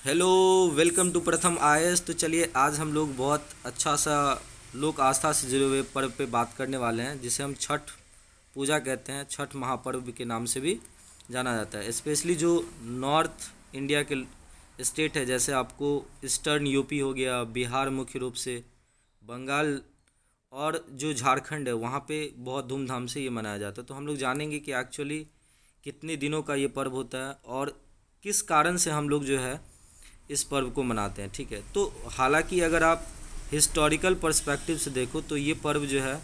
Hello. Welcome to प्रथम IAS. तो चलिए आज हम लोग बहुत अच्छा सा लोक आस्था से जुड़े हुए पर्व पे बात करने वाले हैं, जिसे हम छठ पूजा कहते हैं। छठ महापर्व के नाम से भी जाना जाता है। स्पेशली जो नॉर्थ इंडिया के स्टेट है, जैसे आपको ईस्टर्न यूपी हो गया, बिहार मुख्य रूप से, बंगाल और जो झारखंड है, वहाँ पे बहुत धूमधाम से ये मनाया जाता है। तो हम लोग जानेंगे कि एक्चुअली कितने दिनों का ये पर्व होता है और किस कारण से हम लोग जो है इस पर्व को मनाते हैं। ठीक है, तो हालांकि अगर आप हिस्टोरिकल पर्सपेक्टिव से देखो तो ये पर्व जो है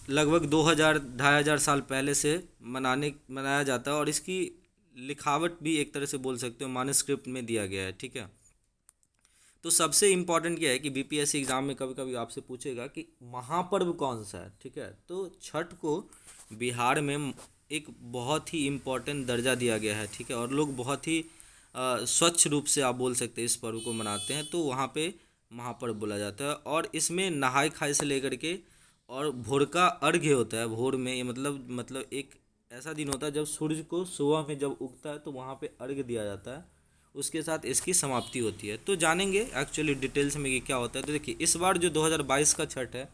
लगभग 2000 2500 साल पहले से मनाया जाता है, और इसकी लिखावट भी एक तरह से बोल सकते हो मानस्क्रिप्ट में दिया गया है। ठीक है, तो सबसे इम्पॉर्टेंट क्या है कि बीपीएससी एग्ज़ाम में कभी कभी आपसे पूछेगा कि महापर्व कौन सा है। ठीक है, तो छठ को बिहार में एक बहुत ही इम्पोर्टेंट दर्जा दिया गया है। ठीक है, और लोग बहुत ही स्वच्छ रूप से आप बोल सकते हैं इस पर्व को मनाते हैं। तो वहाँ पे महापर्व बोला जाता है, और इसमें नहाय खाए से लेकर के और भोर का अर्घ्य होता है। भोर में ये मतलब एक ऐसा दिन होता है जब सूर्य को सुबह में जब उगता है तो वहाँ पे अर्घ्य दिया जाता है। उसके साथ इसकी समाप्ति होती है। तो जानेंगे एक्चुअली डिटेल्स में कि क्या होता है। तो देखिए, इस बार जो 2022 का छठ है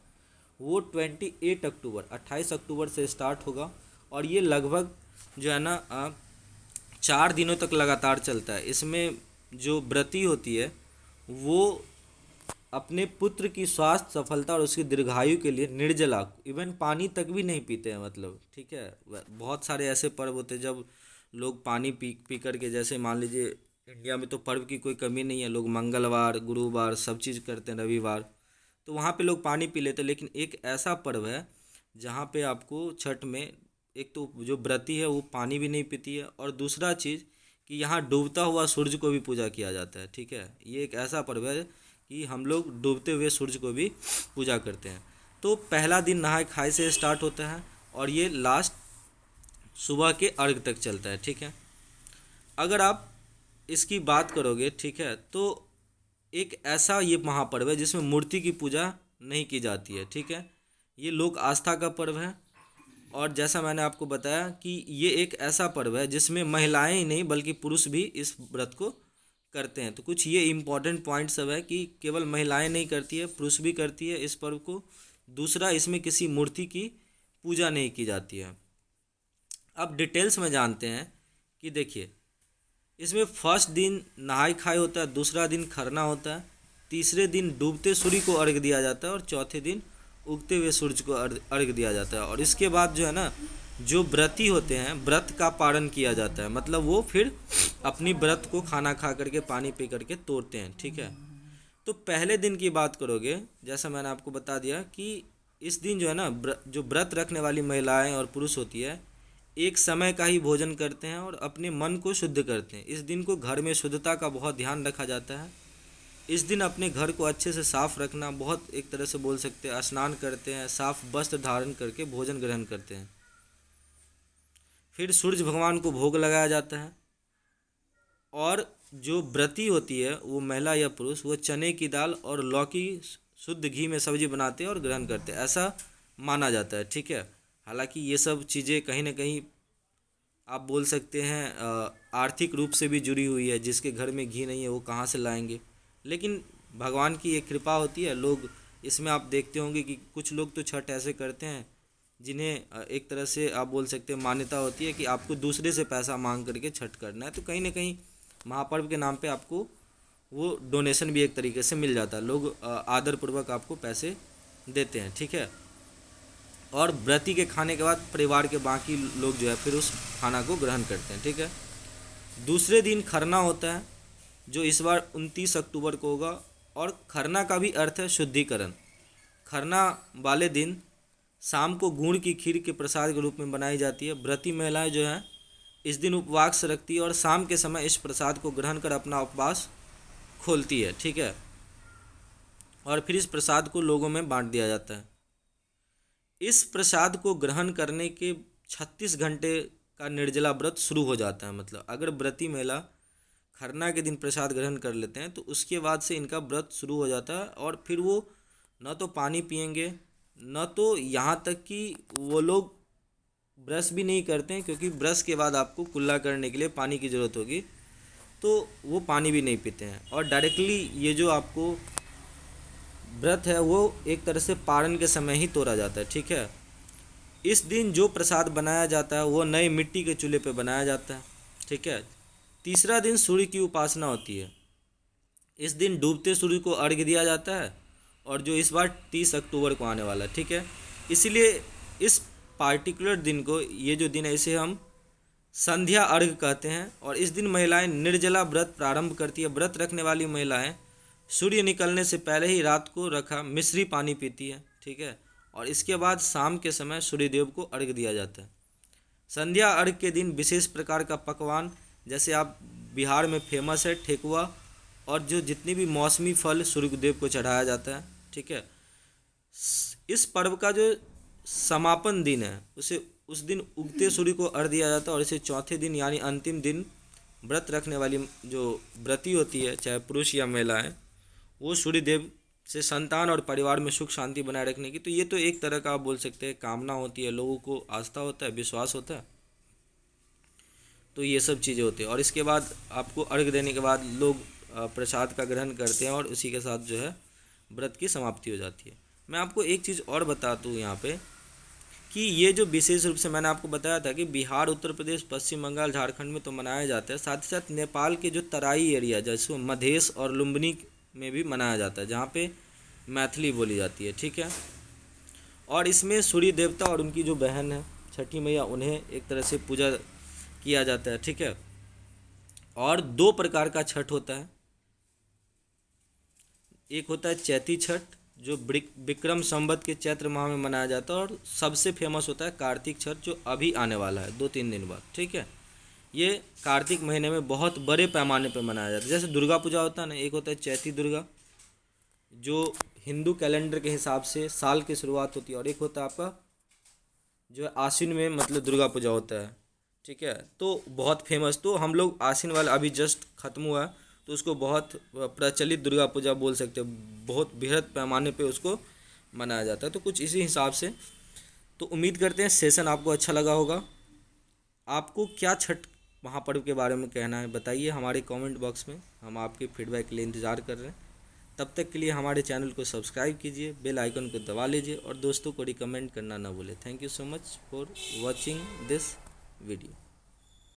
वो 28 अक्टूबर से स्टार्ट होगा, और ये लगभग जो है ना 4 दिनों तक लगातार चलता है। इसमें जो व्रती होती है वो अपने पुत्र की स्वास्थ्य सफलता और उसकी दीर्घायु के लिए निर्जला, इवन पानी तक भी नहीं पीते हैं। मतलब ठीक है, बहुत सारे ऐसे पर्व होते हैं जब लोग पानी पी पी करके, जैसे मान लीजिए इंडिया में तो पर्व की कोई कमी नहीं है, लोग मंगलवार गुरुवार सब चीज़ करते हैं, रविवार, तो वहाँ पे लोग पानी पी लेते हैं। लेकिन एक ऐसा पर्व है जहाँ पे आपको छठ में एक तो जो व्रती है वो पानी भी नहीं पीती है, और दूसरा चीज़ कि यहाँ डूबता हुआ सूरज को भी पूजा किया जाता है। ठीक है, ये एक ऐसा पर्व है कि हम लोग डूबते हुए सूरज को भी पूजा करते हैं। तो पहला दिन नहाय खाए से स्टार्ट होता है, और ये लास्ट सुबह के अर्घ तक चलता है। ठीक है, अगर आप इसकी बात करोगे, ठीक है, तो एक ऐसा ये महापर्व है जिसमें मूर्ति की पूजा नहीं की जाती है। ठीक है, ये लोक आस्था का पर्व है, और जैसा मैंने आपको बताया कि ये एक ऐसा पर्व है जिसमें महिलाएं ही नहीं बल्कि पुरुष भी इस व्रत को करते हैं। तो कुछ ये इम्पोर्टेंट पॉइंट सब है कि केवल महिलाएं नहीं करती है, पुरुष भी करती है इस पर्व को। दूसरा, इसमें किसी मूर्ति की पूजा नहीं की जाती है। अब डिटेल्स में जानते हैं कि देखिए, इसमें फर्स्ट दिन नहाय खाए होता है, दूसरा दिन खरना होता है, तीसरे दिन डूबते सूर्य को अर्घ दिया जाता है, और चौथे दिन उगते हुए सूरज को अर्घ दिया जाता है। और इसके बाद जो है ना, जो व्रती होते हैं व्रत का पारण किया जाता है, मतलब वो फिर अपनी व्रत को खाना खा करके पानी पी करके तोड़ते हैं। ठीक है, तो पहले दिन की बात करोगे, जैसा मैंने आपको बता दिया कि इस दिन जो है ना, जो व्रत रखने वाली महिलाएं और पुरुष होती है एक समय का ही भोजन करते हैं और अपने मन को शुद्ध करते हैं। इस दिन को घर में शुद्धता का बहुत ध्यान रखा जाता है। इस दिन अपने घर को अच्छे से साफ रखना, बहुत एक तरह से बोल सकते हैं, स्नान करते हैं, साफ वस्त्र धारण करके भोजन ग्रहण करते हैं। फिर सूर्य भगवान को भोग लगाया जाता है, और जो व्रती होती है वो महिला या पुरुष, वो चने की दाल और लौकी शुद्ध घी में सब्जी बनाते हैं और ग्रहण करते हैं, ऐसा माना जाता है। ठीक है, हालांकि ये सब चीज़ें कहीं ना कहीं आप बोल सकते हैं आर्थिक रूप से भी जुड़ी हुई है। जिसके घर में घी नहीं है वो कहाँ से लाएंगे, लेकिन भगवान की एक कृपा होती है। लोग इसमें आप देखते होंगे कि कुछ लोग तो छठ ऐसे करते हैं जिन्हें एक तरह से आप बोल सकते हैं मान्यता होती है कि आपको दूसरे से पैसा मांग करके छठ करना है। तो कहीं ना कहीं महापर्व के नाम पे आपको वो डोनेशन भी एक तरीके से मिल जाता है। लोग आदरपूर्वक आपको पैसे देते हैं। ठीक है, और व्रती के खाने के बाद परिवार के बाकी लोग जो है फिर उस खाना को ग्रहण करते हैं। ठीक है, दूसरे दिन खरना होता है जो इस बार 29 अक्टूबर को होगा, और खरना का भी अर्थ है शुद्धिकरण। खरना वाले दिन शाम को गुड़ की खीर के प्रसाद के रूप में बनाई जाती है। व्रती महिलाएं जो हैं इस दिन उपवास रखती है, और शाम के समय इस प्रसाद को ग्रहण कर अपना उपवास खोलती है। ठीक है, और फिर इस प्रसाद को लोगों में बांट दिया जाता है। इस प्रसाद को ग्रहण करने के 36 घंटे का निर्जला व्रत शुरू हो जाता है। मतलब अगर व्रती महिला खरना के दिन प्रसाद ग्रहण कर लेते हैं तो उसके बाद से इनका व्रत शुरू हो जाता है, और फिर वो न तो पानी पियेंगे, न तो यहाँ तक कि वो लोग ब्रश भी नहीं करते हैं, क्योंकि ब्रश के बाद आपको कुल्ला करने के लिए पानी की ज़रूरत होगी। तो वो पानी भी नहीं पीते हैं। और डायरेक्टली ये जो आपको व्रत है वो एक तरह से पारण के समय ही तोड़ा जाता है, ठीक है। इस दिन जो प्रसाद बनाया जाता है वो नए मिट्टी के चूल्हे पे बनाया जाता है, ठीक है। तीसरा दिन सूर्य की उपासना होती है। इस दिन डूबते सूर्य को अर्घ्य दिया जाता है, और जो इस बार 30 अक्टूबर को आने वाला है, ठीक है। इसलिए इस पार्टिकुलर दिन को, ये जो दिन है, इसे हम संध्या अर्घ कहते हैं। और इस दिन महिलाएं निर्जला व्रत प्रारंभ करती है। व्रत रखने वाली महिलाएं सूर्य निकलने से पहले ही रात को रखा मिश्री पानी पीती है, ठीक है। और इसके बाद शाम के समय सूर्यदेव को अर्घ्य दिया जाता है। संध्या अर्घ के दिन विशेष प्रकार का पकवान, जैसे आप बिहार में फेमस है ठेकुआ, और जो जितनी भी मौसमी फल सूर्यदेव को चढ़ाया जाता है, ठीक है। इस पर्व का जो समापन दिन है उस दिन उगते सूर्य को अर्घ्य दिया जाता है। और इसे चौथे दिन यानी अंतिम दिन व्रत रखने वाली जो व्रती होती है, चाहे पुरुष या महिलाएं, वो सूर्यदेव से संतान और परिवार में सुख शांति बनाए रखने की, तो ये तो एक तरह का आप बोल सकते हैं कामना होती है, लोगों को आस्था होता है, विश्वास होता है। तो ये सब चीज़ें होती है। और इसके बाद आपको अर्घ्य देने के बाद लोग प्रसाद का ग्रहण करते हैं, और उसी के साथ जो है व्रत की समाप्ति हो जाती है। मैं आपको एक चीज़ और बता दूँ यहाँ पे, कि ये जो विशेष रूप से मैंने आपको बताया था कि बिहार, उत्तर प्रदेश, पश्चिम बंगाल, झारखंड में तो मनाया जाता है, साथ ही साथ नेपाल के जो तराई एरिया, जैसे मधेश और लुम्बिनी में भी मनाया जाता है, जहाँ पे मैथिली बोली जाती है, ठीक है। और इसमें सूर्य देवता और उनकी जो बहन है छठी मैया, उन्हें एक तरह से पूजा किया जाता है, ठीक है। और 2 प्रकार का छठ होता है। एक होता है चैती छठ, जो विक्रम संवत के चैत्र माह में मनाया जाता है, और सबसे फेमस होता है कार्तिक छठ, जो अभी आने वाला है 2-3 दिन बाद, ठीक है। ये कार्तिक महीने में बहुत बड़े पैमाने पर मनाया जाता है। जैसे दुर्गा पूजा होता है ना, एक होता है चैती दुर्गा, जो हिंदू कैलेंडर के हिसाब से साल की शुरुआत होती है, और एक होता है आपका जो है आश्विन में, मतलब दुर्गा पूजा होता है, ठीक है। तो बहुत फेमस, तो हम लोग आश्विन वाला अभी जस्ट ख़त्म हुआ है, तो उसको बहुत प्रचलित दुर्गा पूजा बोल सकते हैं, बहुत बृहद पैमाने पे उसको मनाया जाता है। तो कुछ इसी हिसाब से, तो उम्मीद करते हैं सेशन आपको अच्छा लगा होगा। आपको क्या छठ महापर्व के बारे में कहना है बताइए हमारे कमेंट बॉक्स में, हम आपके फीडबैक के लिए इंतज़ार कर रहे हैं। तब तक के लिए हमारे चैनल को सब्सक्राइब कीजिए, बेल आइकन को दबा लीजिए, और दोस्तों को रिकमेंड करना ना भूलें। Thank you so much for watching this video.